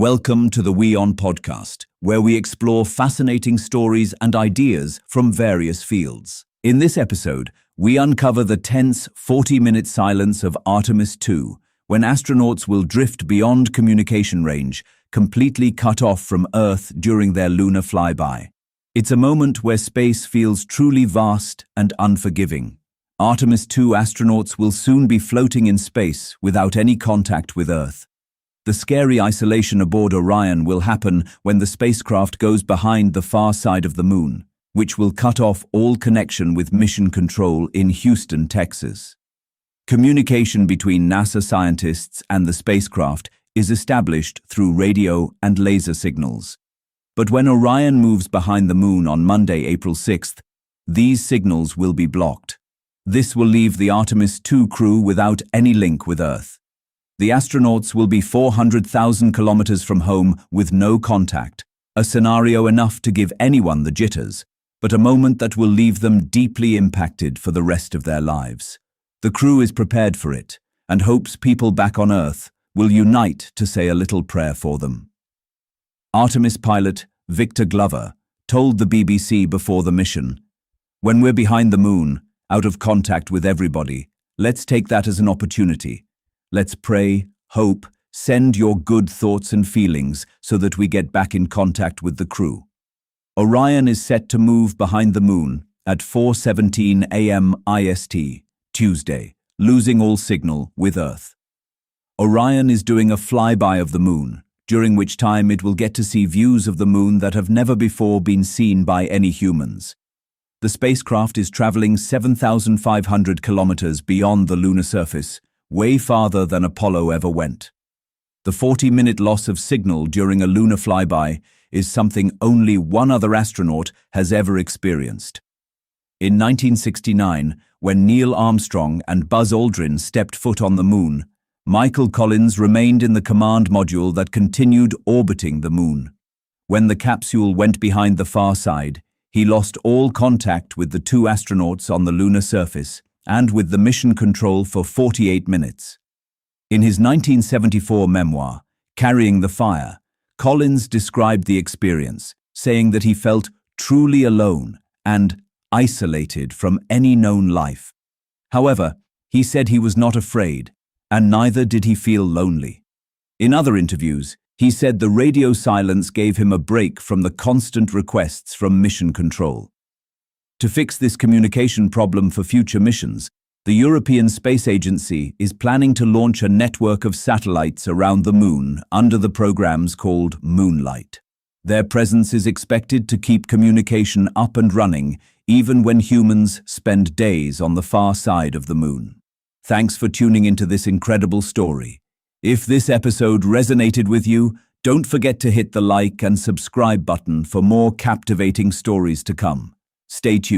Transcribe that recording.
Welcome to the WION podcast, where we explore fascinating stories and ideas from various fields. In this episode, we uncover the tense 40-minute silence of Artemis II, when astronauts will drift beyond communication range, completely cut off from Earth during their lunar flyby. It's a moment where space feels truly vast and unforgiving. Artemis II astronauts will soon be floating in space without any contact with Earth. The scary isolation aboard Orion will happen when the spacecraft goes behind the far side of the Moon, which will cut off all connection with mission control in Houston, Texas. Communication between NASA scientists and the spacecraft is established through radio and laser signals. But when Orion moves behind the Moon on Monday, April 6th, these signals will be blocked. This will leave the Artemis II crew without any link with Earth. The astronauts will be 400,000 kilometers from home with no contact, a scenario enough to give anyone the jitters, but a moment that will leave them deeply impacted for the rest of their lives. The crew is prepared for it, and hopes people back on Earth will unite to say a little prayer for them. Artemis pilot Victor Glover told the BBC before the mission, "When we're behind the Moon, out of contact with everybody, let's take that as an opportunity. Let's pray, hope, send your good thoughts and feelings so that we get back in contact with the crew." Orion is set to move behind the Moon at 4:17 a.m. IST, Tuesday, losing all signal with Earth. Orion is doing a flyby of the Moon, during which time it will get to see views of the Moon that have never before been seen by any humans. The spacecraft is traveling 7,500 kilometers beyond the lunar surface, way farther than Apollo ever went. The 40-minute loss of signal during a lunar flyby is something only one other astronaut has ever experienced. In 1969, when Neil Armstrong and Buzz Aldrin stepped foot on the Moon, Michael Collins remained in the command module that continued orbiting the Moon. When the capsule went behind the far side, he lost all contact with the two astronauts on the lunar surface and with the mission control for 48 minutes. In his 1974 memoir, Carrying the Fire, Collins described the experience, saying that he felt truly alone and isolated from any known life. However, he said he was not afraid, and neither did he feel lonely. In other interviews, he said the radio silence gave him a break from the constant requests from mission control. To fix this communication problem for future missions, the European Space Agency is planning to launch a network of satellites around the Moon under the programs called Moonlight. Their presence is expected to keep communication up and running even when humans spend days on the far side of the Moon. Thanks for tuning into this incredible story. If this episode resonated with you, don't forget to hit the like and subscribe button for more captivating stories to come. Stay tuned.